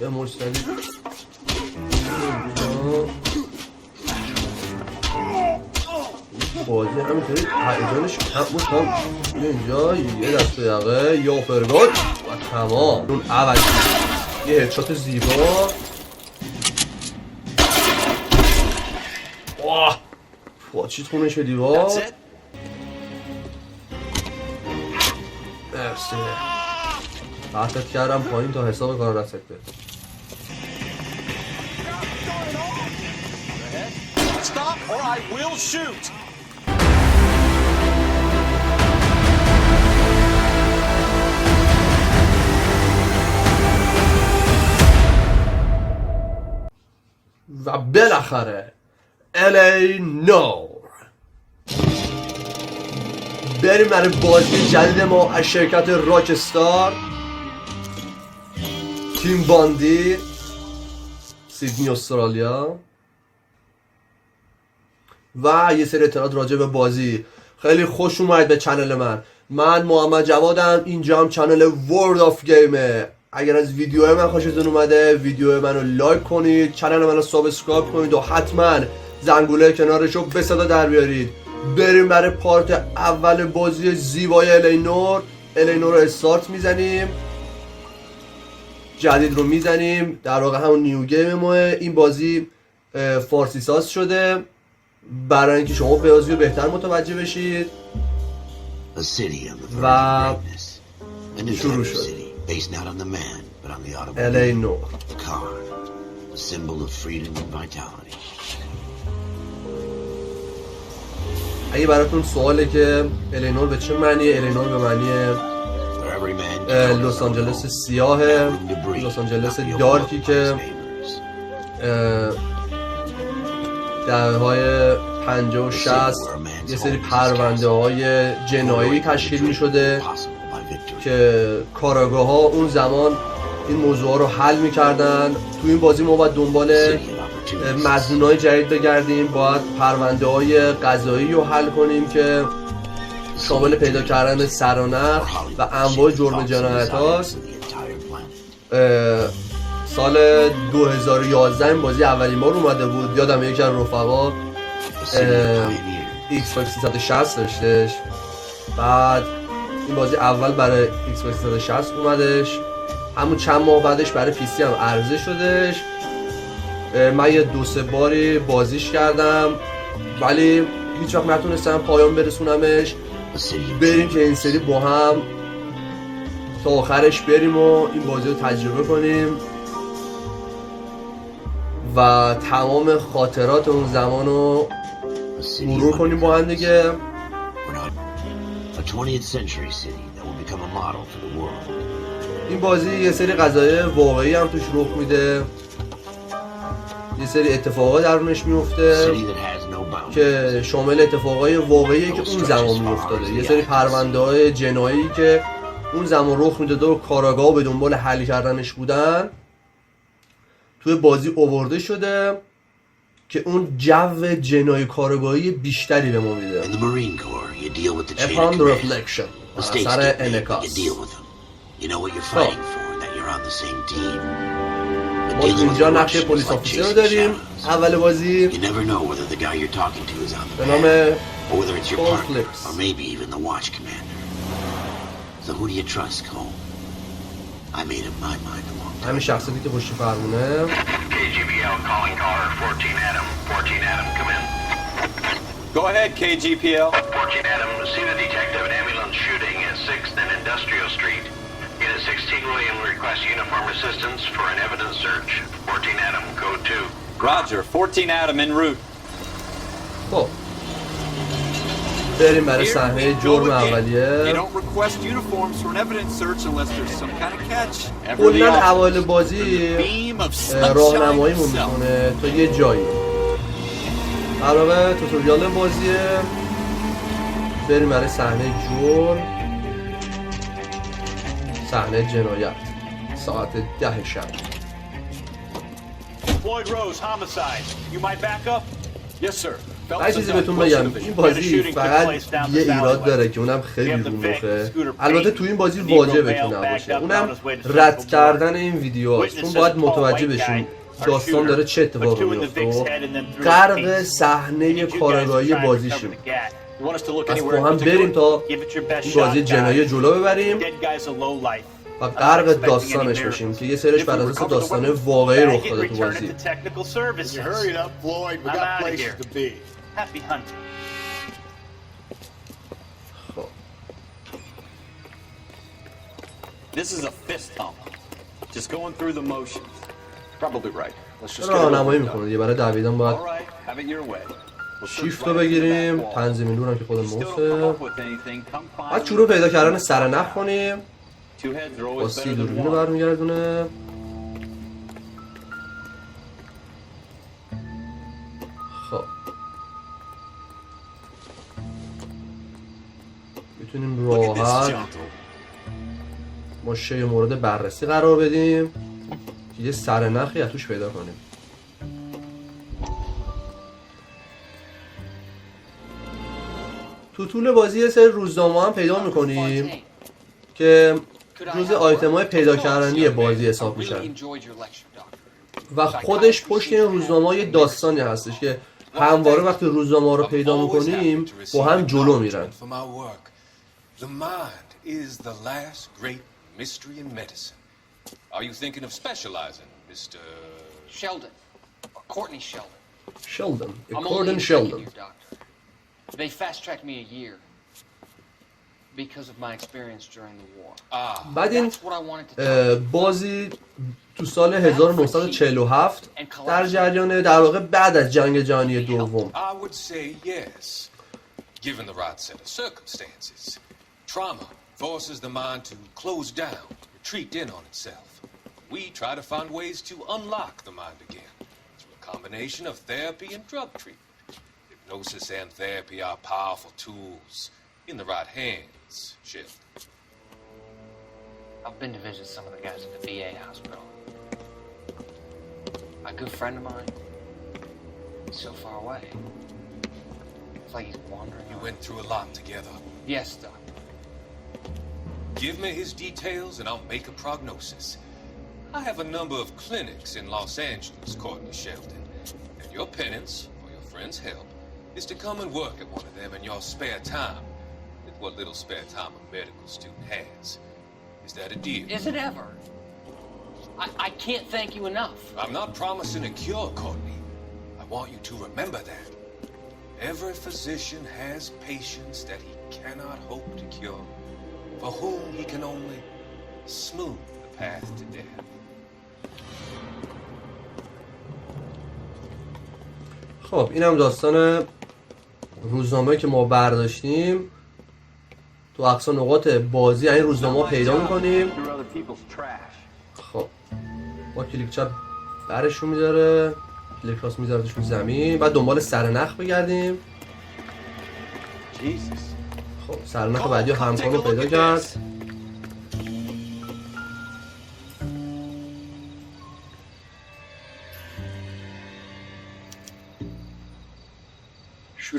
یه مشتری بازی همینطوری هیجانش کم بود. هم اینجا یه دست یقه یا فرگات و تمام. اون اول یه هدشات زیبا. واه پاچید خونش به دیوار. مرسی. پرتت کردم پایین تا حساب کار رسکته. Stop or I will shoot. و بالاخره الینور. بریم برای بازی جدید ما از شرکت راکستار، تیم باندی، سیدنی استرالیا. و یه سری اطلاعات راجع به بازی. خیلی خوش اومد به چنل من محمد جوادم. اینجا هم چنل ورد آف گیمه. اگر از ویدیوهای من خوشتون اومده ویدیو منو لایک کنید، چنل منو سابسکرایب کنید و حتما زنگوله کنارشو به صدا در بیارید. بریم برای پارت اول بازی زیبای الینور رو استارت میزنیم. جدید رو میزنیم، در واقع همون نیو گیم ماه. این بازی فارسی ساز شده برای اینکه شما بازی رو بهتر متوجه بشید. و شروع شد. الینور اگه براتون سواله که الینور به چه معنیه، الینور به معنی لس آنجلس سیاهه، لس آنجلس دارکی که دهه‌های 50 و 60 یه سری پرونده های جنایی تشکیل می شده که کاراگاه ها اون زمان این موضوع ها رو حل می کردن. تو این بازی ما باید دنبال مظنون های جدید بگردیم، باید پرونده های قضایی رو حل کنیم که شامل پیدا کردن سرانخ و انواع جرم جنایت هاست. سال 2011 این بازی اولین بار اومده بود. یادم یکی از رفقا ایکس باکس 360 داشتش. بعد این بازی اول برای ایکس باکس 360 اومدش، همون چند ماه بعدش برای پی سی هم عرضه شدش. من یه 2-3 باری بازیش کردم ولی هیچ وقت نتونستم پایان برسونمش. بریم که این سری با هم تا آخرش بریم و این بازی رو تجربه کنیم و تمام خاطرات اون زمان رو مرور کنیم با هم دیگه. این بازی یه سری قضایای واقعی هم توش رخ میده، یه سری اتفاقات درونش میفته که شامل اتفاقای واقعیه که اون زمان میافتاده. یه سری پرونده های جنایی که اون زمان رخ میداده و کاراگاه به دنبال حل کردنش بودن توی بازی آورده شده که اون جو جنایی کارگاهی بیشتری به ما میده. upon reflection اثر انعکاس. ما اینجا نقش پلیس آفیسر رو داریم اول بازی به نام فلیپس. همین شخصیتی که پشت فرمونه. Go ahead, KGPL. 14 Adam, see the detective and ambulance shooting at 6th and Industrial Street. Unit 16 William requests uniform assistance for an evidence search. 14 Adam, code 2. Roger, 14 Adam en route. خب بریم برای صحنه جرم اولیه. کلاً اوایل بازی راهنماییمون میکنه تا یه جایی. علاوه توتوریال بازیه. بریم برای صحنه جرم، صحنه جنایت، ساعت 10 شب. Floyd Rose, homicide. You might back up? Yes, sir. هر چیزی بهتون بگم این بازی فقط یه ایراد داره که اونم خیلی رو مخه. البته تو این بازی واجبتون نباشه، اونم رد کردن این ویدیوهاست، چون باید متوجه بشین داستان داره چه اتفاقی میفته و غرق صحنه کارگاهی بازیشیم. پس با هم بریم تا این بازی جنایی جلو ببریم و غرق داستانش بشیم که یه سرش بر اساس داستانه واقعی رخ داده تو بازی. This is a fist pump. Just going through the motions. Probably right. Let's just راهنمایی میکنه دیگه. برای دویدن باید All right, have it your way. شیفت رو بگیریم، تنظیم نور هم که خود موسه. باید شروع پیدا کردن سرنخ کنیم. با سی دوربین رو برمیگردونه. خب میتونیم راحت ماشه مورد بررسی قرار بدیم که یه سرنخی از توش پیدا کنیم. تو طول بازی یه سری روزنامه هم پیدا میکنیم که جزء آیتم های پیدا کردنی بازی حساب میشن و خودش پشت این روزنامه یه داستانی هستش که همواره وقتی روزنامه رو پیدا میکنیم با هم جلو میرن. The mind is the last great mystery in medicine. Are you thinking of specializing, Mr. Sheldon? Courtney Sheldon. Sheldon. I'm only Gordon a Sheldon. second-year doctor. They fast-tracked me a year because of my experience during the war. بعد این That's what I wanted to tell you. بازی تو سال 1947 در جریان در واقع بعد از جنگ جهانی دوم. I would say yes, given the right set of circumstances. Trauma forces the mind to close down, retreat in on itself. We try to find ways to unlock the mind again through a combination of therapy and drug treatment. Hypnosis and therapy are powerful tools in the right hands, Shift. I've been to visit some of the guys at the VA hospital. A good friend of mine, he's so far away. It's like he's wandering. You went through a lot together. Yes, Doc. Give me his details and I'll make a prognosis. I have a number of clinics in Los Angeles, Courtney Sheldon, and your penance, for your friend's help, is to come and work at one of them in your spare time, with what little spare time a medical student has. Is that a deal? Is it ever? I can't thank you enough. I'm not promising a cure, Courtney. I want you to remember that. Every physician has patients that he cannot hope to cure, for whom he can only smooth the path to death. خب اینم داستان روزنامه که ما برداشتیم. تو اقصا نقاط بازی این روزنامه پیدا میکنیم. خب با کلیک چپ برشون میداره، کلیک راست میذاردش رو زمین، بعد دنبال سرنخ بگردیم. خب سرنخ بعدی همکار رو پیدا کرد.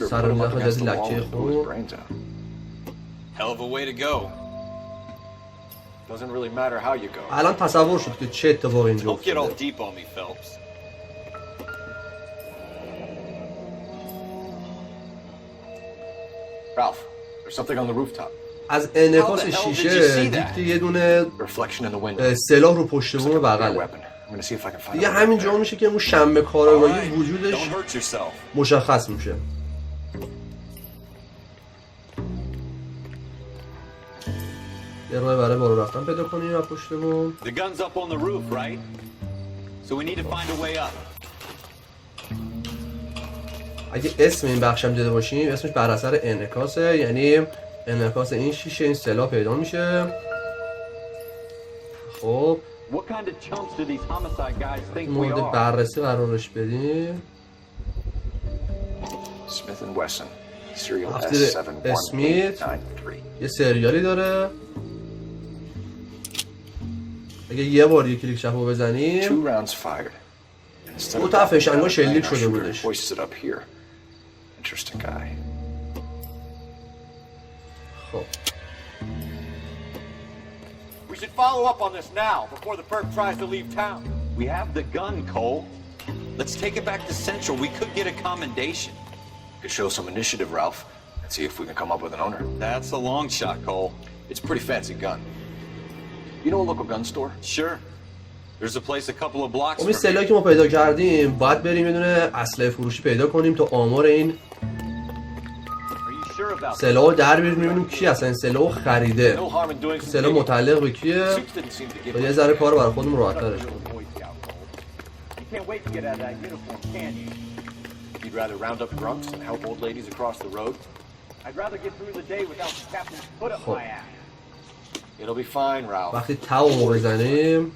سرنخ جدید لکه خون. Hell of a way to go. Doesn't really matter how you go. الان تصور شد که چه اتفاقی اینجا Don't get all افتاده. deep on me, Phelps. Ralph, there's something on the rooftop. از انعکاس شیشه دید که یه دونه Reflection in the window. سلاح رو پشت بوم بغله. Weapon. I'm gonna see if I can find دیگه it. همینجا میشه که اون شنبه کارآگاهی Don't وجودش hurt yourself. مشخص میشه. یه راه برای بالا رفتن پیدا کنیم و پشت بوم. The gun's up on the roof, right? So we need to find a way up. اگه اسم این بخشم دیده باشیم اسمش بر اثر انعکاسه، یعنی انعکاس این شیشه این سلاح پیدا میشه. خب What kind of chumps do these homicide guys think we مورد are? بررسی قرارش بدیم. Smith and Wesson. Serial تفسیر اسمیت S71893. یه سریالی داره. اگه یه بار یک کلیک چپ رو بزنیم 2 rounds fired. دو تا فشنگا شلیک شده بودش. Hoists it up here. Interesting guy. خب We should follow up on this now, before the perp tries to leave town. We have the gun, Cole. Let's take it back to Central. We could get a commendation. Could show some initiative, Ralph, and see if we can come up with an owner. That's a long shot, Cole. It's a pretty fancy gun. You know a local gun store? Sure. There's a place a couple of blocks خب این from سلاحی که ما پیدا کردیم باید بریم یه دونه اسلحه فروشی پیدا کنیم تا آمار این سلاح رو در بیاریم ببینیم کی اصلا این سلاح رو خریده. No harm in doing some سلاح digging. متعلق به کیه Suits didn't seem to give تا یه ذره کار برای خودمون راحت‌ترش کنیم. You can't wait to get out of that uniform, can you? You'd rather round up drunks and help old ladies across the road? I'd rather get through the day without the captain's foot up خب. my ass. It'll be fine, Ralph. وقتی تاو بزنیم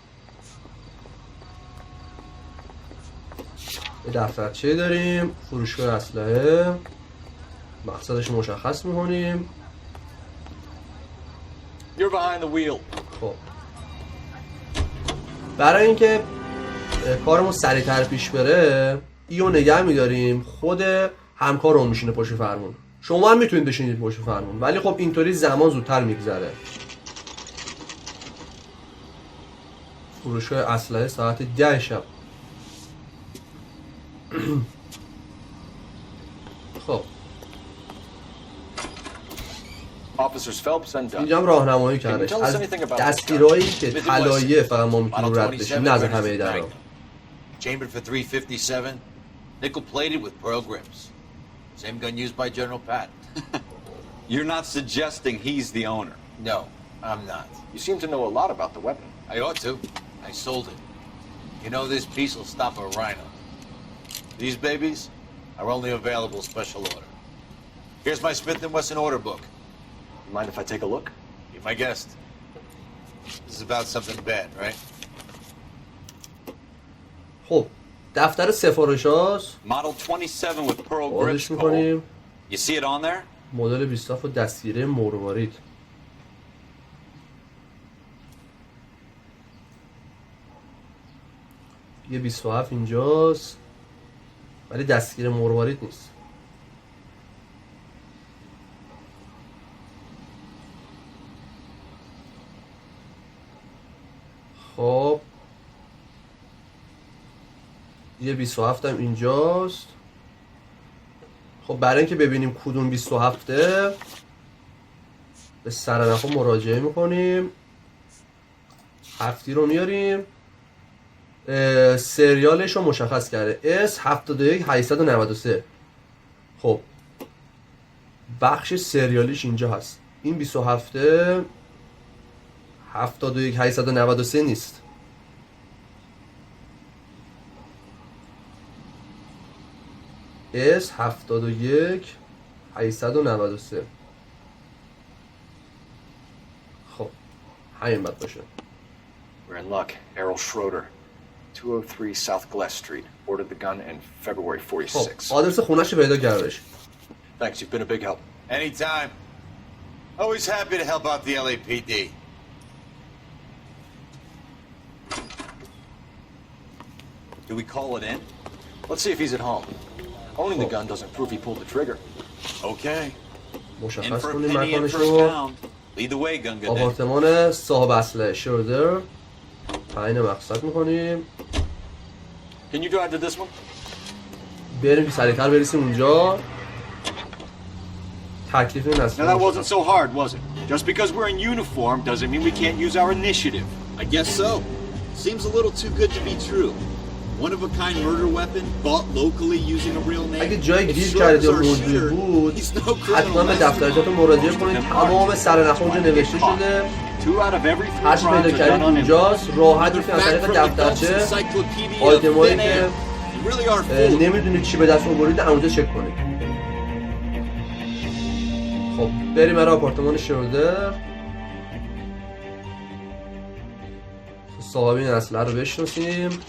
یه دفترچه داریم، فروشگاه اسلحه، مقصدش مشخص میکنیم. You're behind the wheel. خب برای اینکه کارمون سریعتر پیش بره ایو نگه میداریم، خود همکارمون میشینه پشت فرمون. شما هم میتونید بشینید پشت فرمون ولی خب اینطوری زمان زودتر میگذره. فروشگاه اسلحه ساعت 10 شب. خب Officers Phelps and Dunn. اینجا هم راهنمایی کردش از دستگیرهایی که طلاییه فقط ما میتونیم رد بشیم، نه از همه درها. Chambered for 357, nickel plated with pearl grips. Same gun used by General Patton. You're not suggesting he's the owner. No, I'm not. You seem to know a lot about the weapon. I ought to. I sold it. You know this piece will stop a rhino. These babies are only available special order. Here's my Smith & Wesson order book. You mind if I take a look? Be my guest. This is about something bad, right? خب دفتر سفارش هاست، Model 27 with pearl grips, بازش Cole. میکنیم. You see it on there? مدل 27 و دستگیره مروارید. یه 27 اینجاست ولی دستگیره مروارید نیست. خب یه 27 هم اینجاست. خب برای اینکه ببینیم کدوم 27 به سرنخ مراجعه میکنیم، هفتی رو میاریم، سریالش رو مشخص کرده S71893. خب بخش سریالیش اینجا هست. این 27 71893 نیست. S71893. خب همین باید باشه. We're in luck. Errol Schroeder, 203 South Glass Street. Ordered the gun in February خب 46. آدرس خونه‌ش پیدا کردش. Thanks, you've been a big help. Anytime. Always happy to help out the LAPD. Do we call it in? Let's see if he's at home. Owning the gun doesn't prove he pulled the trigger. Okay. In مشخص for a کنیم penny, in مکانش for a رو. pound. Lead the way, Gunga. آپارتمان صاحب اسلحه شرده تعیین مقصد میکنیم. Can you drive to this one? بریم که سریعتر برسیم اونجا. تکلیف این Now است. that wasn't so hard, was it? Just because we're in uniform doesn't mean we can't use our initiative. I guess so. Seems a little too good to be true. One-of-a-kind murder weapon bought locally using a real name. اگه جای گیر کردید یا موضوعی بود حتما به دفترچه‌تون مراجعه کنید. تمام سرنخ‌ها اونجا نوشته شده. 2 out of every 3 هرچی پیدا crimes are کردید done on اونجاست. راحت میتونید از طریق دفترچه آیتمایی که نمیدونید چی به دست آورید اونجا چک کنید. خب بریم برای آپارتمان شرده. صاحب این اسلحه رو بشناسیم.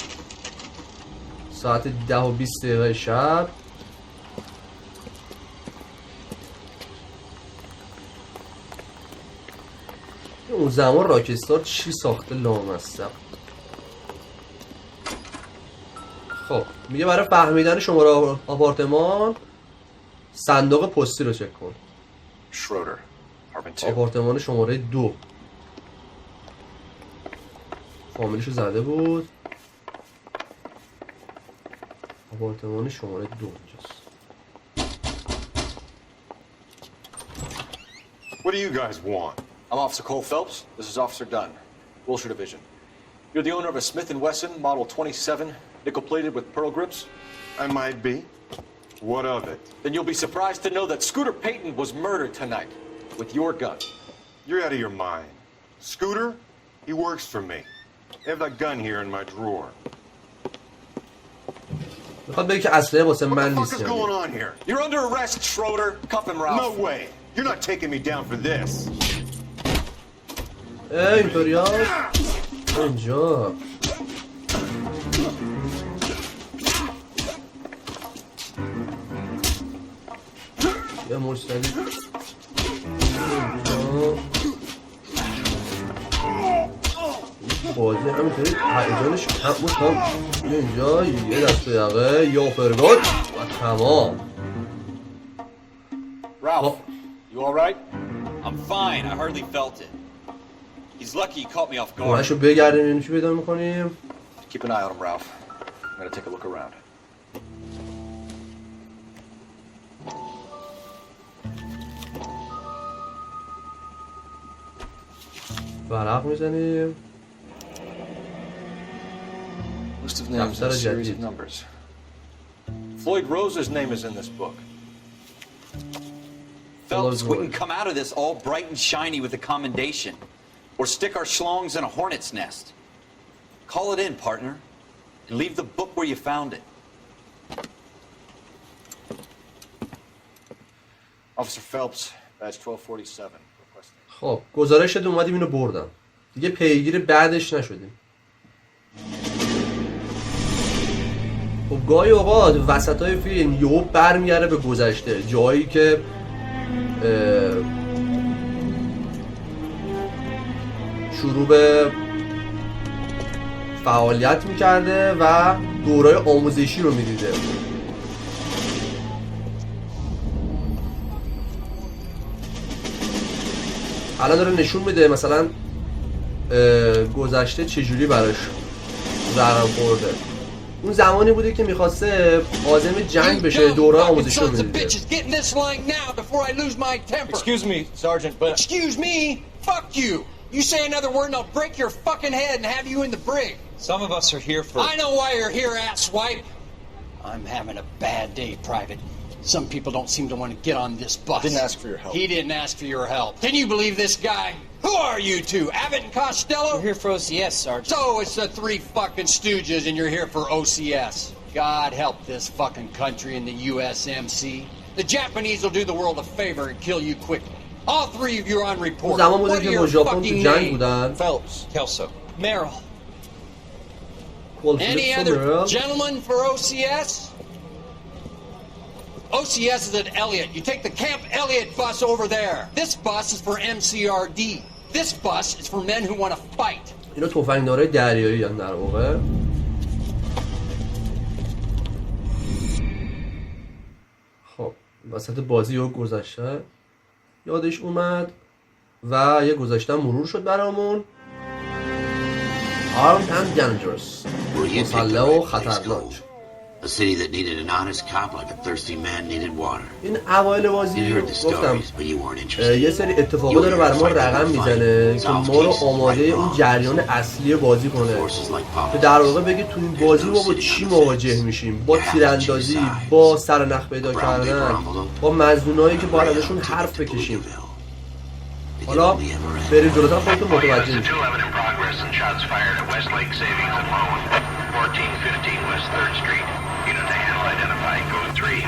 ساعت 10:20 شب. اون زمان راکستار چی ساخته لامصب. خب میگه برای فهمیدن شماره آپارتمان صندوق پستی رو چک کن. Schroeder, apartment 2. آپارتمان شماره 2. فامیلشو زده بود. آپارتمان شماره 2 اینجاست. What do you guys want? I'm Officer Cole Phelps. This is Officer Dunn, Wilshire Division. You're the owner of a Smith & Wesson Model 27, nickel-plated with pearl grips? I might be. What of it? Then you'll be surprised to know that Scooter Payton was murdered tonight with your gun. You're out of your mind. Scooter? He works for me. I have that gun here in my drawer. میخواد بگه که اسلحه واسه من What the نیست fuck is یعنی. going on here? You're under arrest, Schroeder. Cuff him, Ralph. No way. You're not taking me down for this. اینطوری هست اینجا یه مشتری بازی همینطوری هیجانش کم بود هم اینجا یه دست دقیقه یا فرگاد و تمام. Ralph, you all right? I'm fine. I hardly felt it. He's lucky he caught me off guard. ماشو بگردیم اینو چی پیدا میکنیم. Keep an eye on him, Ralph. I'm gonna take a look around. ورق میزنیم. List of names and a series of numbers. Floyd Rose's name is in this book. Phelps Hello, wouldn't Lord. come out of this all bright and shiny with a commendation. Or stick our schlongs in a hornet's nest. Call it in, partner. And leave the book where you found it. Officer Phelps, badge 1247. Requesting. خب گزارش شد اومدیم اینو بردم دیگه پیگیر بعدش نشدیم. خب گاهی اوقات وسطای فیلم یهو برمیگره به گذشته، جایی که شروع به فعالیت میکرده و دورای آموزشی رو میدیده. الان داره نشون میده مثلا گذشته چجوری براش رقم خورده. اون زمانی بوده که میخواسته عازم جنگ بشه، دوره آموزشی رو میدیده. Excuse me, Sergeant, but... Excuse me? Fuck you! You say another word and I'll break your fucking head and have you in the brig. Some of us are here for... I know why you're here, asswipe. I'm having a bad day, Private. Some people don't seem to want to get on this bus. Didn't ask for your help. He didn't ask for your help. Can you believe this guy? Who are you two? Abbott and Costello? We're here for OCS, Sergeant. So it's the three fucking stooges and you're here for OCS. God help this fucking country and the USMC. The Japanese will do the world a favor and kill you quickly. All three of you are on report. زمان بوده What are که your با ژاپن تو fucking جنگ names? بودن. Phelps. Kelso. Merrill. Well, Any other gentlemen for OCS? OCS is at Elliott. You take the Camp Elliott bus over there. This bus is for MCRD. This bus is for men who want to fight. اینا تفنگدارای دریایی هم در واقع. خب وسط بازی و گذشته یادش اومد و یه گذشته مرور شد برامون. Armed and dangerous. مسلح و خطرناک. A city that needed an honest cop like a thirsty man needed water. این اوایل بازی You heard the گفتم stories, but you weren't interested. یه سری اتفاقا داره برای ما رقم میزنه که ما رو آماده اون جریان اصلی بازی کنه که در واقع بگه تو این بازی ما با چی مواجه میشیم، با تیراندازی، با سرنخ پیدا کردن، با مظنونایی که باید ازشون حرف بکشیم. حالا بریم جلوتر خودتون متوجه میشید. 211 in progress and shots fired at Westlake Savings and Loan, 1415 West 3rd Street. Unit to handle identifying code 3.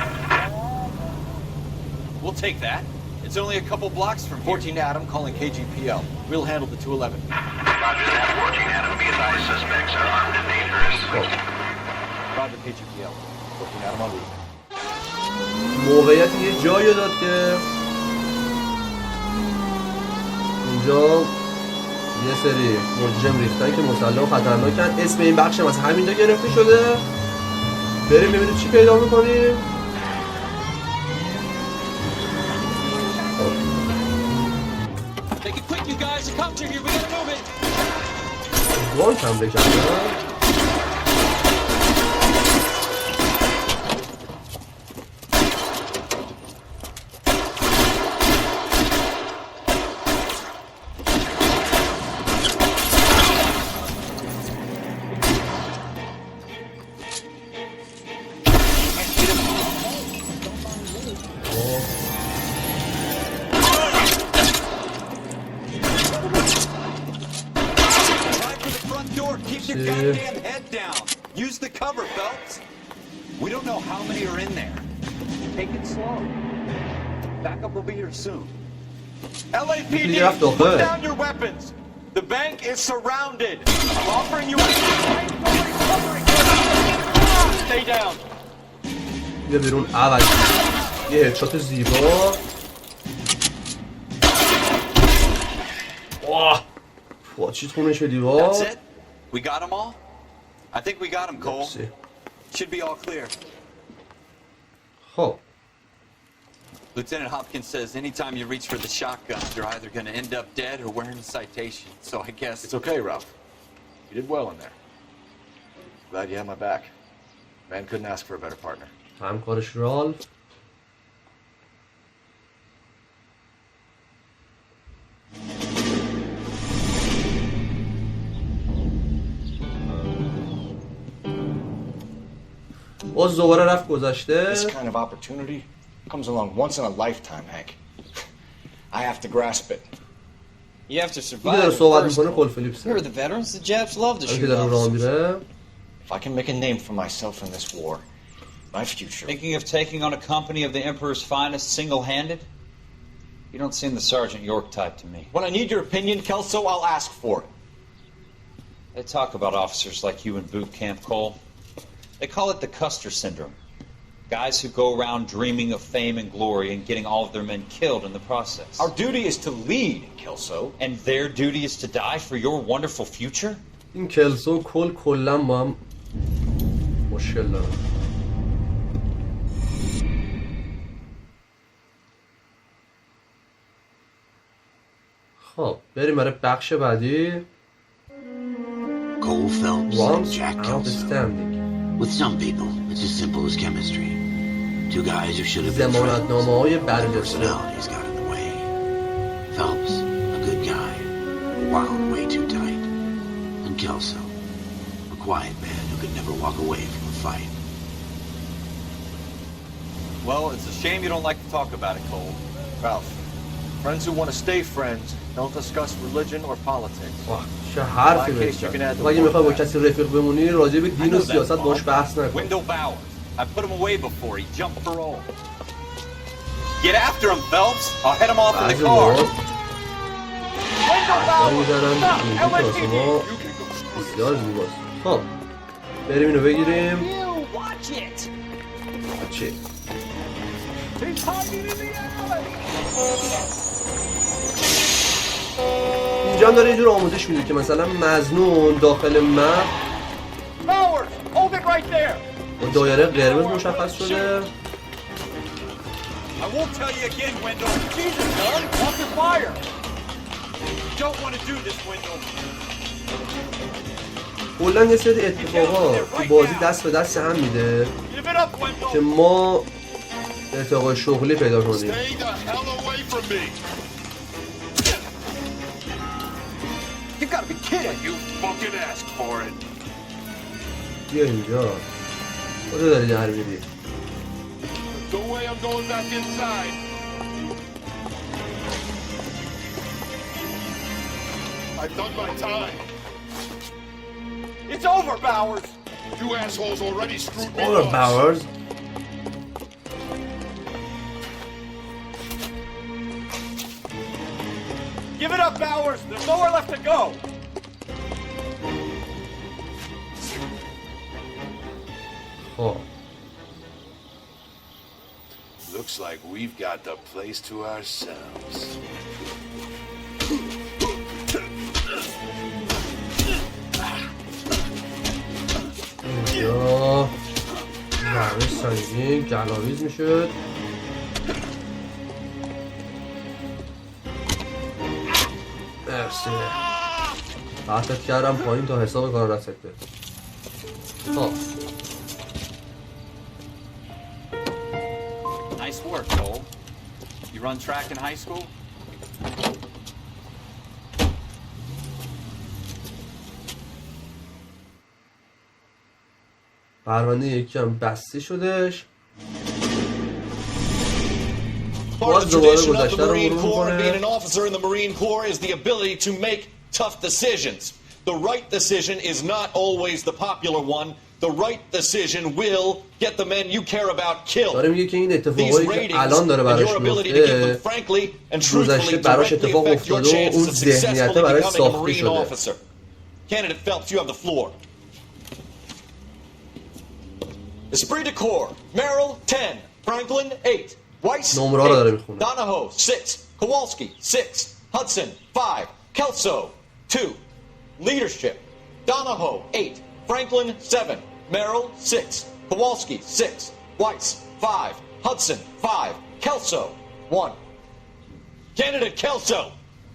We'll take that. It's only a couple blocks from here. 14 Adam calling KGPL. We'll handle the 211. Roger that, 14 Adam. Be advised, suspects are armed and dangerous. Roger KGPL. 14 Adam on route. موقعیت یه جایی داد که اینجا یه سری مجرم ریختن که مسلح و خطرناکن. اسم این بخش هم از همینجا گرفته شده. بریم ببینیم چی پیدا میکنیم. Make it quick, you guys. The cops are here. We gotta move it. وان هم بکنم. Keep your goddamn head down. Use the cover, Phelps. We don't know how many are in there. Take it slow. Backup will be here soon. LAPD, put down your weapons. The bank is surrounded. I'm offering you a Stay down. بیا بیرون اول. یه هدشات زیبا. واه چی تونش به دیوار. That's it? We got them all? I think we got them, Cole. Should be all clear. خب. Lieutenant Hopkins says anytime you reach for the shotgun, you're either going to end up dead or wearing a citation. So I guess... It's okay, Ralph. You did well in there. Glad you had my back. Man couldn't ask for a better partner. همکارش رالف. باز دوباره رفت گذشته. This kind of opportunity comes along once in a lifetime, Hank. I have to grasp it. You have to دیگه survive. داره صحبت میکنه کل فلیپس. Remember the veterans? The Japs love to shoot که داره راه officers. میره. If I can make a name for myself in this war, my future. Thinking of taking on a company of the Emperor's finest single-handed? You don't seem the Sergeant York type to me. When I need your opinion, Kelso, I'll ask for it. They talk about officers like you in boot camp, Cole. They call it the Custer syndrome. Guys who go around dreaming of fame and glory and getting all of their men killed in the process. Our duty is to lead, Kelso. And their duty is to die for your wonderful future? این کلسو کلا با هم مشکل داره. خب بریم برای بخش بعدی. Cole Phelps and Jack Kelso. Outstanding. With some people, it's as simple as chemistry. Two guys who should have been ضمانتنامه‌های برگشتیم. personalities got in the way. Phelps, a good guy, wound way too tight. And Kelso, a quiet man who could never walk away from a fight. Well, it's a shame you don't like to talk about it, Cole. Ralph, friends who want to stay friends don't discuss religion or politics. چه حرفی بزنی؟ تو اگه میخوای با کسی رفیق بمونی راجع به دین و سیاست باش بحث نکن. Wendell Bowers. I put him away before he jumped parole. Get after him, Phelps. I'll head him off in the car. بسیار زیباست. خب بریم اینو بگیریم. چی؟ اینجا هم داره یه جور آموزش میده که مثلا مظنون داخل مپ با دایره قرمز مشخص شده. I won't tell you again, Wendell. Jesus, son, walk your fire. You don't want to do this, Wendell. کلا یه سری اتفاقا تو بازی دست به دست هم میده که ما ارتقای شغلی پیدا کنیم. You gotta be kidding. You fucking asked for it. بیا اینجا. کجا داری در میری؟ Go away, I'm going back inside. I've done my time. It's over, Bowers. You assholes already screwed me Over once. Bowers. Give it up, Bowers. There's nowhere left to go. خب Looks like we've got the place to ourselves. اینجا ضربه سنگین گلاویز میشد. پرتت کردم پایین تا حساب کار رسته. خب Nice work, Cole. You run track in high school? پرونده یکم بسته شدش. Part of the tradition of the Marine Corps and being an officer in the Marine Corps is the ability to make tough decisions. The right decision is not always the popular one. The right decision will get the men you care about killed. داره میگه که این اتفاقایی که الان داره براش میفته گذشته براش اتفاق افتاده و اون ذهنیته براش ساخته شده. Candidate Phelps, you have the floor. Esprit de Corps, Merrill 10, Franklin 8, Weiss 8, Donahoe 6, Kowalski 6, Hudson 5, Kelso 2. Leadership, Donahoe 8, Franklin 7, Merrill 6, Kowalski 6, Weiss 5, Hudson 5, Kelso 1. Candidate Kelso.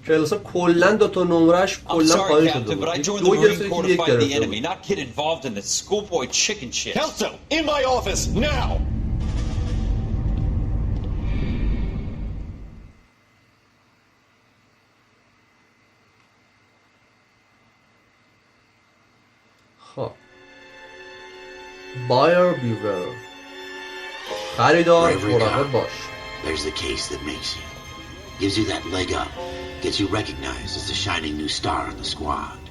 کلسا کلا دو تا نمرش کلا پایین شده بود. دو گرفته که یک گرفته بود. Not get involved in the schoolboy chicken shit. Kelso, in my office now. خب Buyer beware. خریدار مراقب باش. There's the case that makes you. Gives you that leg up. Gets you recognized as the shining new star in the squad.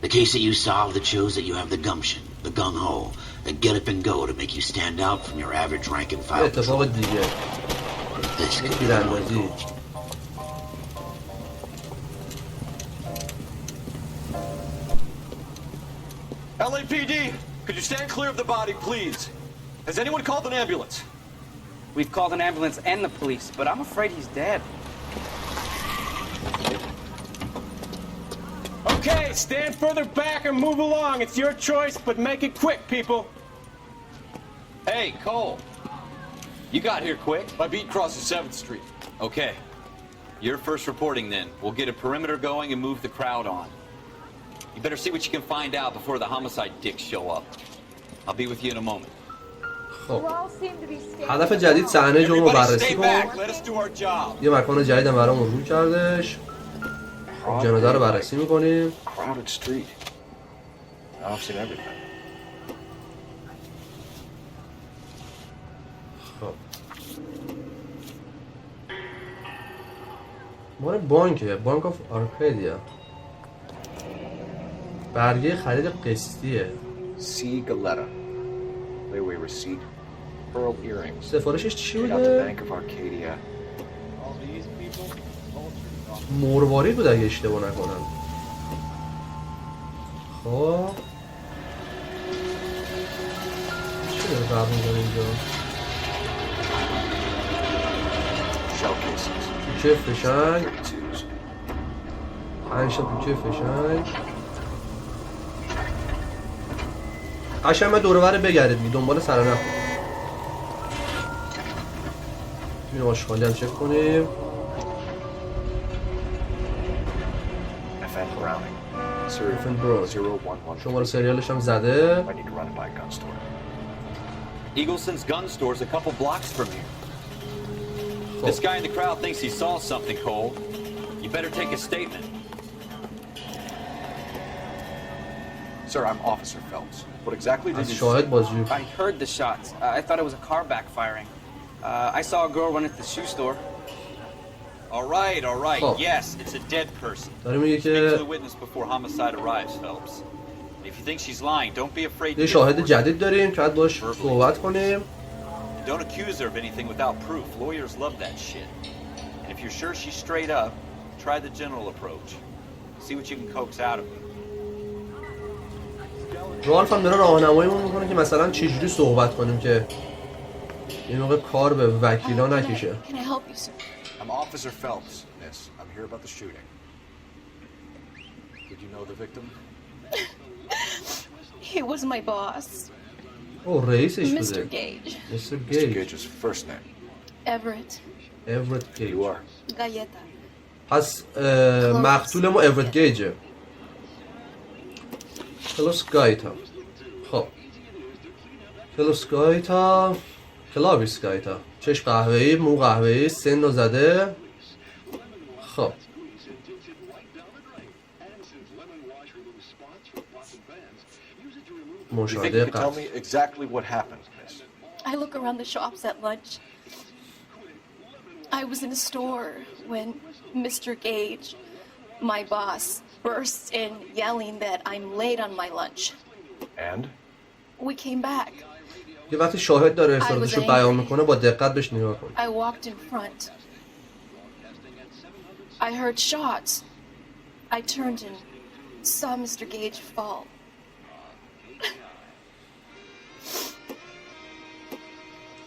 The case that you solve that shows that you have the gumption, the gung-ho, the get up and go to make you stand out from your average rank and file. اتفاق دیگه. This could be تیراندازی. LAPD, could you stand clear of the body, please? Has anyone called an ambulance? We've called an ambulance and the police, but I'm afraid he's dead. Okay, stand further back and move along. It's your choice, but make it quick, people. Hey, Cole. You got here quick. My beat crosses 7th Street. Okay. You're first reporting then. We'll get a perimeter going and move the crowd on. You better see what you can find out before the homicide dicks show up. I'll be with you in a moment. خب هدف جدید صحنه جو رو بررسی کن. یه مکان جدید هم برامون رو کردش. جنازه رو بررسی میکنیم. خب مال بانکه، بانک آف آرکادیا. برگه خرید قسطیه. C. Galetta. Layaway receipt. Pearl earrings. سفارشش چی Out to بوده؟ Bank of Arcadia. مروارید بود اگه اشتباه نکنم. خب چی داره برمی داره اینجا؟ توچه فشنگ 5 توچه فشنگ. قشنگ من دوروبر بگردید می دنبال سرنخ. میریم آشغالی هم چک کنیم. شماره سریالش هم زده. Eagleson's gun store's a couple blocks from here. This guy in the crowd thinks he saw something, Cole. You better take a statement. Sir, I'm Officer Phelps. What exactly did you شاید بازی. I heard the shots. I thought it was a car backfiring. I saw a girl run into the shoe store. All right. Oh. Yes, it's a dead person. داره میگه Speak to که the witness before homicide arrives, Phelps. If you think she's lying, don't be afraid یه to شاهد جدید داریم که باش صحبت کنیم. Don't accuse her of anything without proof. Lawyers love that shit. And if you're sure she's straight up, try the general approach. See what you can coax out of her. رالف هم داره راهنماییمون میکنه که مثلا چجوری صحبت کنیم که این موقع کار به وکیلا نکشه. Can I help you, sir? I'm Officer Phelps, miss. I'm here about the shooting. Did you know the victim? He was my boss. او رئیسش بوده. Mr. Gage. Mr. Gage's first name. Everett. Everett Gage. You are? Galleta. پس مقتول ما اورت گیجه. کلوسکایتا. خب کلوسکایتا، کلاویسکایتا، چشم قهوه‌ای، مو قهوه‌ای، سن رو زده. خب مشاهده قبل. I look around the shops at lunch. I was in a store when Mr. Gage, my boss, bursts in yelling that I'm late on my lunch. And? We came back. یه وقتی شاهد داره احساساتشو بیان میکنه با دقت بهش نگاه کن. I walked in front. I heard shots. I turned and saw Mr. Gage fall.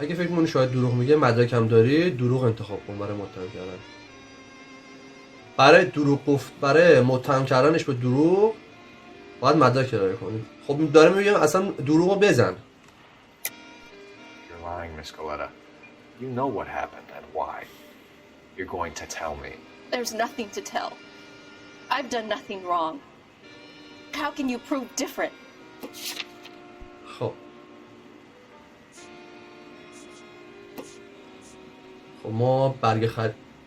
اگه فکر می‌کنی شاید دروغ میگه، مدرک هم داری، دروغ انتخاب کن برای متهم کردن. برای دروغ گفت، برای متهم کردنش به دروغ باید مدرک ارائه کنی. خب داره میگم اصلا دروغو بزن. You're lying, Miss Coletta. You know what happened and why. You're going to tell me. There's nothing to tell. I've done nothing wrong. How can you prove different? خب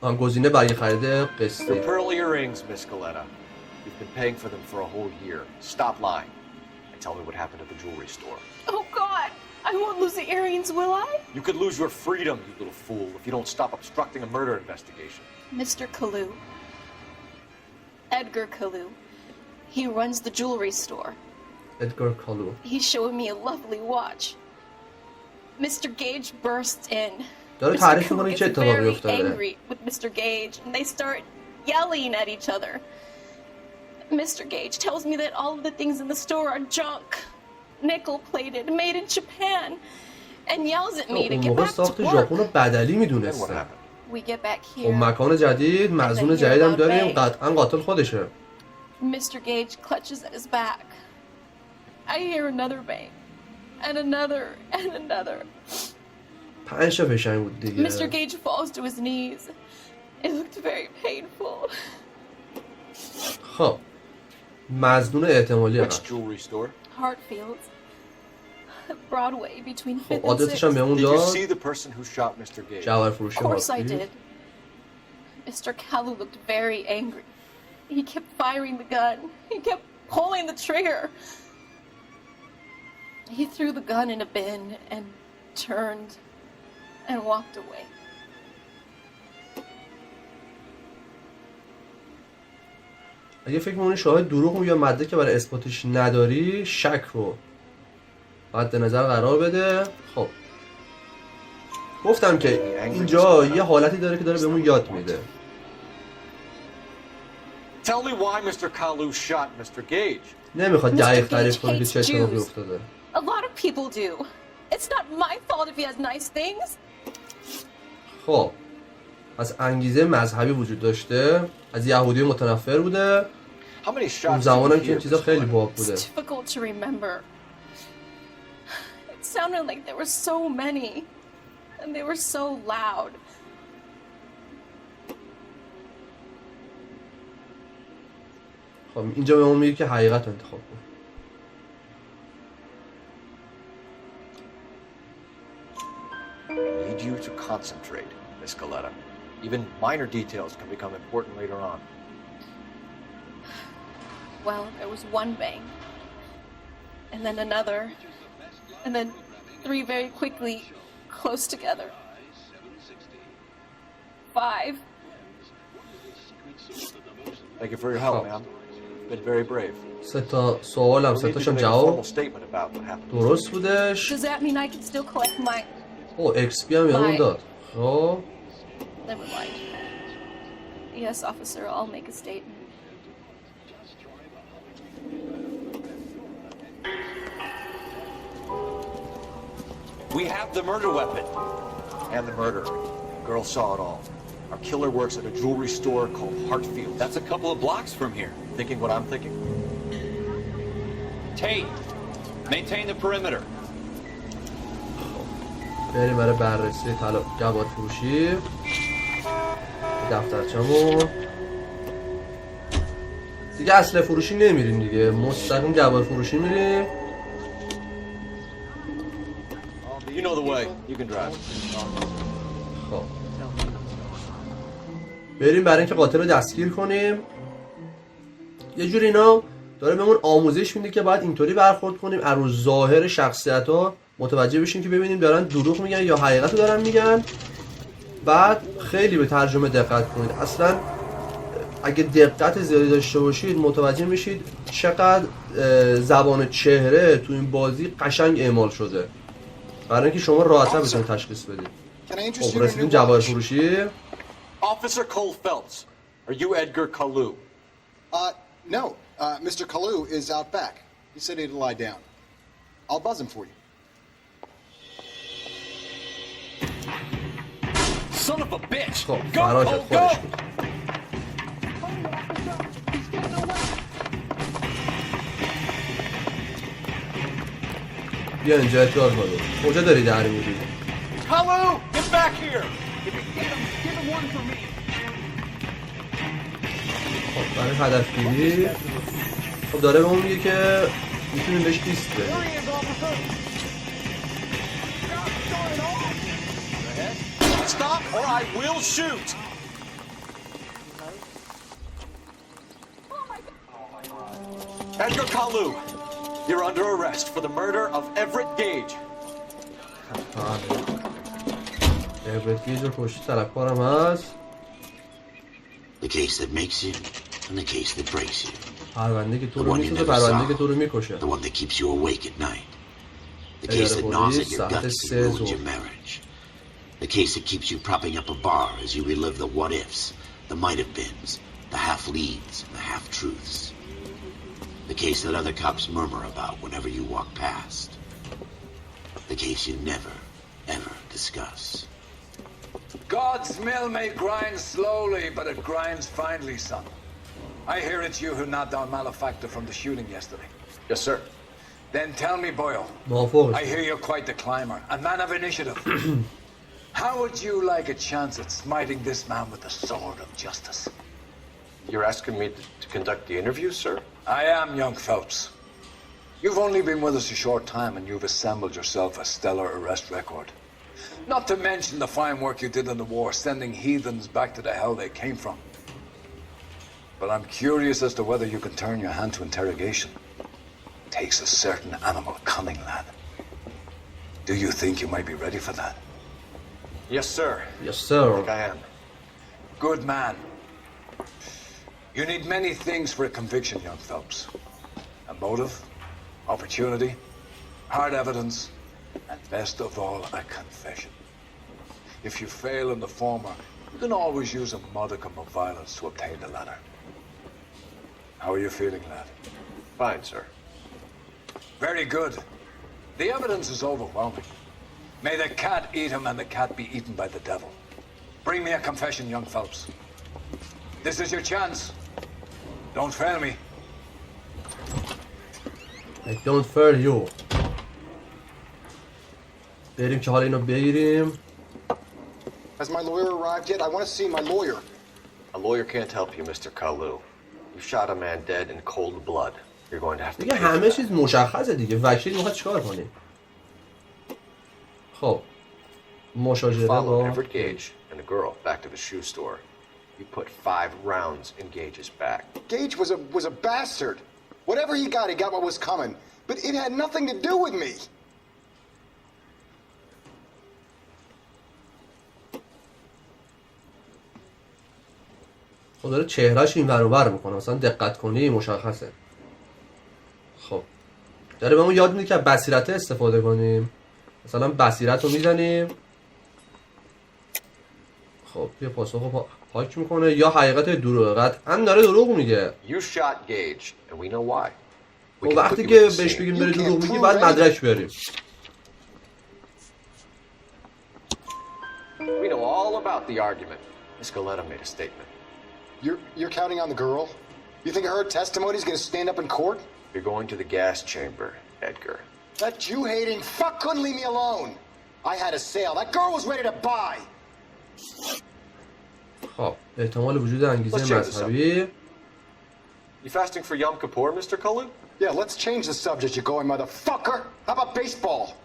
ما گزینه برگ خرید قسطی. The pearl earrings, Miss Coletta. You've been paying for them for a whole year. Stop lying and tell me what happened at the jewelry store. Oh God! I won't lose the earrings, will I? You could lose your freedom, you little fool, if you don't stop obstructing a murder investigation. Mr. Kalu. Edgar Kalu. He runs the jewelry store. Edgar Kalu. He's showing me a lovely watch. Mr. Gage bursts in. داره تعریف می‌کنه چه اتفاقی افتاده. Angry with Mr. Gage and they start yelling at each other. Mr. Gage tells me that all of the things in the store are junk, nickel-plated, made in Japan, and yells at me to get back to work. ژاپن رو بدلی میدونسته. We get back خب here. مکان جدید، مخزون جدیدم داریم، قطعاً قاتل خودشه. Mr. Gage clutches at his back. I hear another bang, and another, and another. 5 تا فشنگ بود دیگه. Mr. Gage falls to his knees. It looked very painful. خب مظنون احتمالی هم. Which jewelry store? Hartfield's. Broadway between 5th خب and آدرسش هم 6th. بهمون Did you داد. see the person who shot Mr. Gage? جواهر فروشی Of course I هارتفیلد. did. Mr. Kalu looked very angry. He kept firing the gun. He kept pulling the trigger. He threw the gun in a bin and turned and walked away. اگه فکر می‌کنی شاهد دروغ میگه یا مدرک که برای اثباتش نداری، شک رو مد نظر قرار بده. خب گفتم که اینجا یه حالتی داره که داره بهمون یاد میده. Tell me why Mr. Kalu shot Mr. Gage. نمیخواد دقیق تعریف کنه که چه اتفاقی افتاده. A lot of people do. It's not my fault if he has nice things. خب از انگیزه مذهبی وجود داشته، از یهودی متنفر بوده. اون زمان هم که این چیزا خیلی باب بوده. It's difficult to remember. It sounded like there were so many, and they were so loud. خب اینجا به ما میگه که حقیقت رو انتخاب کن. I need you to concentrate, Miss Coletta. Even minor details can become important later on. Well, there was one bang, and then another, and then 3 very quickly, close together. 5. Thank you for your help, ma'am. You've been very brave. 3 تا سوالم 3 تاشم جواب درست بودش. Does that mean I can still collect my... او ایکس پی هم یادمون داد. خب Never mind. Yes, officer, I'll make a statement. We have the murder weapon. And the murderer. The girl saw it all. Our killer works at a jewelry store called Hartfield. That's a couple of blocks from here. Thinking what I'm thinking? Tate, maintain the perimeter. بریم برای بررسی جواهر فروشی. دفترچمون دیگه اسلحه فروشی نمیریم دیگه، مستقیم جواهر فروشی میریم. You know the way. You can drive. خب بریم برای اینکه قاتل رو دستگیر کنیم. یه جور اینا داره بهمون آموزش میده که باید اینطوری برخورد کنیم از ظاهر شخصیت ها متوجه بشیم که ببینیم دارن دروغ میگن یا حقیقت رو دارن میگن. بعد خیلی به ترجمه دقت کنید. اصلا اگه دقت زیادی داشته باشید متوجه میشید چقدر زبان چهره تو این بازی قشنگ اعمال شده برای اینکه شما راحت‌تر بتونید تشخیص بدید. خب رسیدیم جواهر فروشی. Officer Cole Phelps, are you Edgar Kalu? No. Mr. Kalu is out back. He said he'd lie down. I'll buzz him for you. Son of a bitch! خب Go, فراز Cole, خودش go! بود. بیا اینجا ادگار کالو، کجا داری در میری؟ Kalu, get back here! خب برای هدف گیری خب داره به اون میگه که میتونیم بهش دیست بدیم. Stop or I will shoot! Edgar Kalu, you're under arrest for the murder of Everett Gage. everett گیج رو کشتی، طلبکارم هست. The case that makes you and the case that breaks you. پرونده که The تو رو one you میسازه، never پرونده که solve. تو رو میکشه. The one that keeps you awake at night. The case that gnaws at your guts and ruins your marriage. The case that keeps you propping up a bar as you relive the what-ifs, the might-have-beens, the half-leads, and the half-truths. The case that other cops murmur about whenever you walk past. The case you never, ever discuss. God's mill may grind slowly, but it grinds finely, son. I hear it's you who knocked down Malefactor from the shooting yesterday. Yes, sir. Then tell me, Boyle. I hear you're quite the climber, a man of initiative. How would you like a chance at smiting this man with the sword of justice? You're asking me to conduct the interview, sir? I am, young Phelps. You've only been with us a short time and you've assembled yourself a stellar arrest record. Not to mention the fine work you did in the war, sending heathens back to the hell they came from. But I'm curious as to whether you can turn your hand to interrogation. Takes a certain animal cunning, lad. Do you think you might be ready for that? Yes, sir. Yes, sir. I think I am. Good man. You need many things for a conviction, young Phelps. A motive, opportunity, hard evidence, and best of all, a confession. If you fail in the former, you can always use a modicum of violence to obtain the latter. How are you feeling, lad? Fine, sir. Very good. The evidence is overwhelming. May the cat eat him and the cat be eaten by the devil. Bring me a confession, young Phelps. This is your chance. Don't fail me. I don't fail you. بریم که حالا اینو بگیریم. Has my lawyer arrived yet? I want to see my lawyer. A lawyer can't help you, Mr. Kalu. You shot a man dead in cold blood. You're going to have to دیگه همه چیز مشخصه دیگه. وکیل میخواد چیکار کنیم؟ خب مشاجره با Everett Gage and the girl back to the shoe store. You put 5 rounds in Gage's back. Gage was a bastard. Whatever he got what was coming. But it had nothing to do with me. خب داره چهرهش این ور و بر میکنه، مثلا دقت کنی مشخصه. خب داره بهمون یاد میده که بصیرت استفاده کنیم، مثلا بصیرت رو میزنیم. خب یه پاسخ رو پاک میکنه یا حقیقت دروغ. قطعا داره دروغ میگه. You shot Gage and we know why. خب وقتی که بهش بگیم داره دروغ میگه باید مدرک بیاریم. We know all about the argument. Miss Galetta made a statement. You're counting on the girl? You think her testimony is going to stand up in court? You're going to the gas chamber, Edgar. That Jew-hating fuck couldn't leave me alone. I had a sale. That girl was ready to buy. خب احتمال وجود انگیزه مذهبی. You fasting for Yom Kippur, Mr. Kalu? Yeah, let's change the subject, you going motherfucker. How about baseball?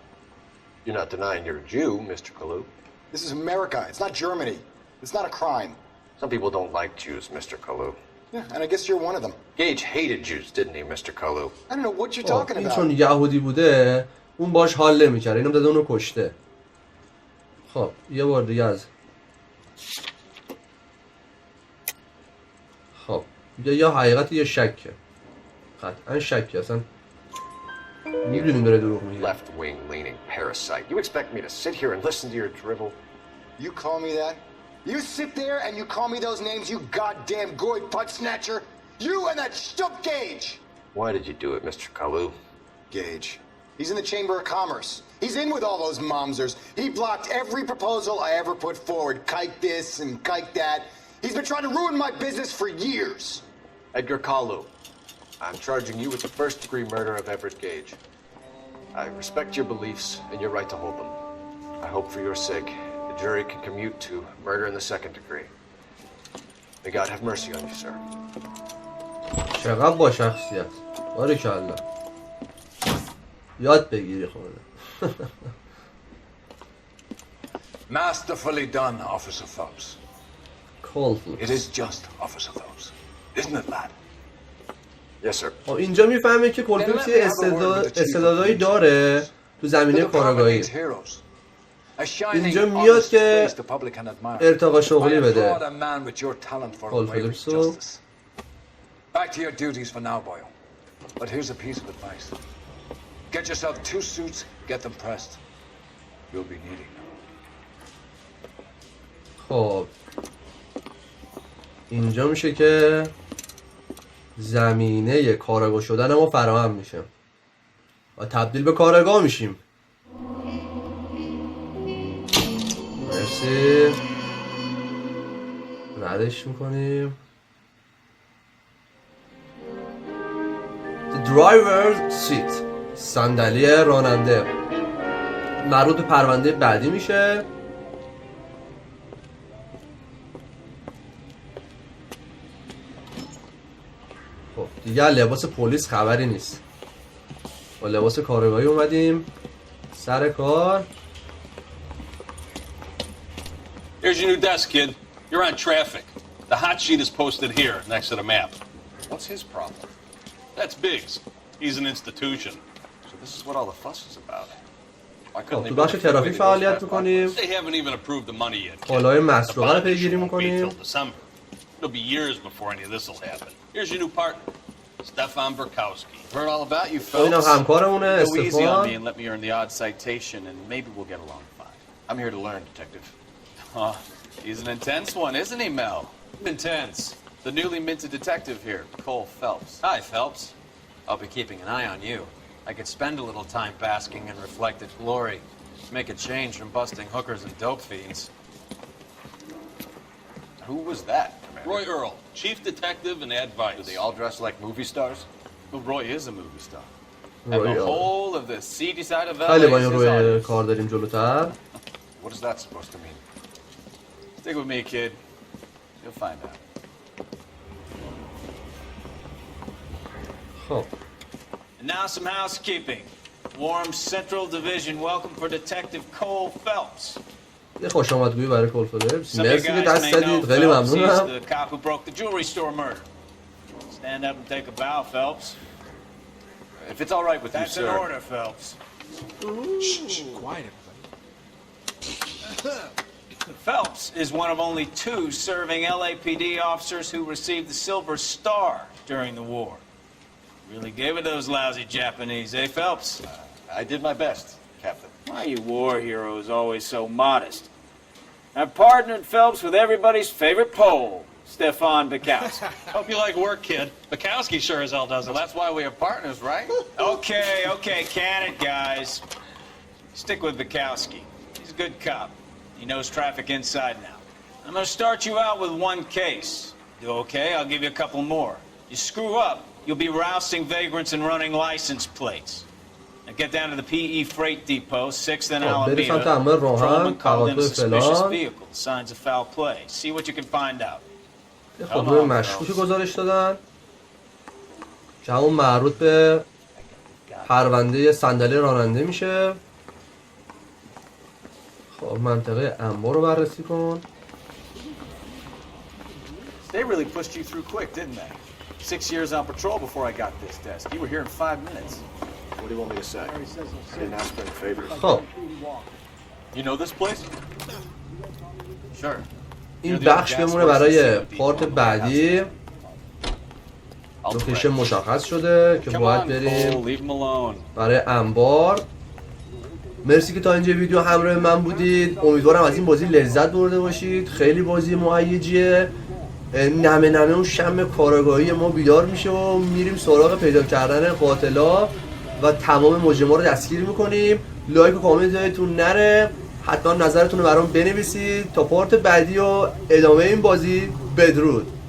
You're not denying you're a Jew, Mr. Kalu. This is America. It's not Germany. It's not a crime. Some people don't like Jews, Mr. Kalu. Yeah, and I guess you're one of them. Gage hated Jews, didn't he, Mr. Kalu? I don't know what you're talking این about. چون یهودی بوده اون باش حال نمی‌کرد. اینم داده اونو کشته. خب یه بار دیگه از خب یا حقیقت یا شکه. قطعا شکه اصلا میدونیم داره دروغ میگه. Left wing leaning parasite. You expect me to sit here and listen to your drivel? You call me that? You sit there and you call me those names, you goddamn goy putt snatcher? You and that stump Gage! Why did you do it, Mr. Kalu? Gage. He's in the Chamber of Commerce. He's in with all those momsers. He blocked every proposal I ever put forward. Kike this and kike that. He's been trying to ruin my business for years. Edgar Kalu, I'm charging you with the first-degree murder of Everett Gage. I respect your beliefs and your right to hold them. I hope for your sake the jury can commute to murder in the second degree. May God have mercy on you, sir. چقدر با شخصیت. باریکالله. یاد بگیری خورده. Masterfully done, Officer Phelps. It is just Officer Phelps. Isn't it, lad? Yes, sir. اینجا میفهمه که کلفیکس استعدادایی داره تو زمینه کارآگاهی. اینجا میاد که ارتقا شغلی بده. کلفیکسو Back to your duties for now, boyo. But here's a piece of advice. Get yourself 2 suits, get them pressed. You'll be needing them. خب اینجا میشه که زمینه کارآگاه شدن ما فراهم میشه و تبدیل به کارآگاه میشیم. مرسی. ردش میکنیم. The driver's seat. صندلی راننده مربوط به پرونده بعدی میشه. خب دیگه لباس پلیس خبری نیست. با لباس کارآگاهی اومدیم سر کار. Here's your new desk, kid. You're on traffic. The hot sheet is posted here next to the map. What's his problem? That's Biggs. He's an institution. So this is what all the fuss is about. تو بخش ترافیک فعالیت میکنیم. They haven't even approved the money yet. کالای مسروقه رو پیگیری میکنیم. It'll be years before any of this will happen. Here's your new partner, Stefan Burkowski. Heard all about you, اینم folks. همکارمونه Go easy on me استفان. and let me earn the odd citation, and maybe we'll get along fine. I'm here to learn, detective. Oh, he's an intense one, isn't he, Mel? Intense. The newly minted detective here, Cole Phelps. Hi, Phelps. I'll be keeping an eye on you. I could spend a little time basking in reflected glory. Make a change from busting hookers and dope fiends. Who was that, Commander? Roy Earl, chief detective and advice. Do they all dress like movie stars? Well, Roy is a movie star. Roy And the Earl. whole of the seedy side of LA خیلی با is این his روی audience. کار داریم جلوتر. What is that supposed to mean? Stick with me, kid. You'll find out. خب And now some housekeeping. Warm Central Division welcome for Detective Cole Phelps. یه خوش آمدگویی برای کل فلپس. Some of you مرسی که guys دست may know دادید. خیلی Phelps. He's ممنونم. the cop who broke the jewelry store murder. Stand up and take a bow, Phelps. If it's all right with That's you, sir. an order, Phelps. Shh, quiet, Phelps is one of only 2 serving LAPD officers who received the Silver Star during the war. Really gave it to those lousy Japanese, eh, Phelps? I did my best, Captain. Why you war heroes always so modest? I've partnered Phelps with everybody's favorite Pole, Stefan Burkowski. Hope you like work, kid. Bukowski sure as hell does it. Well, that's why we are partners, right? Okay, can it, guys. Stick with Bukowski. He's a good cop. He knows traffic inside and out. I'm gonna start you out with 1 case. Do okay? I'll give you a couple more. You screw up, you'll be rousting vagrants and running license plates. Now get down to the PE Freight Depot, 6th and Alameda. Patrolman called in a suspicious vehicle. Signs of foul play. See what you can find out. یه خودروی مشکوکی گزارش دادن. که همون مربوط به پرونده صندلی راننده میشه. خب منطقه انبار رو بررسی کن. They really pushed you through quick, didn't they? 6 years on patrol before I got this desk. You were here in 5 minutes. What do you want me to say? I didn't ask for any favors. خب You know this place? Sure. این بخش بمونه برای پارت بعدی. لوکیشن مشخص شده که باید بریم برای انبار. مرسی که تا اینجا ویدیو همراه من بودید. امیدوارم از این بازی لذت برده باشید. خیلی بازی مهیجیه. نمه اون شم کارآگاهی ما بیدار میشه و میریم سراغ پیدا کردن قاتلا و تمام مجرما رو دستگیر میکنیم. لایک و کامنت یادتون نره. حتما نظرتون رو برام بنویسید. تا پارت بعدی و ادامه این بازی بدرود.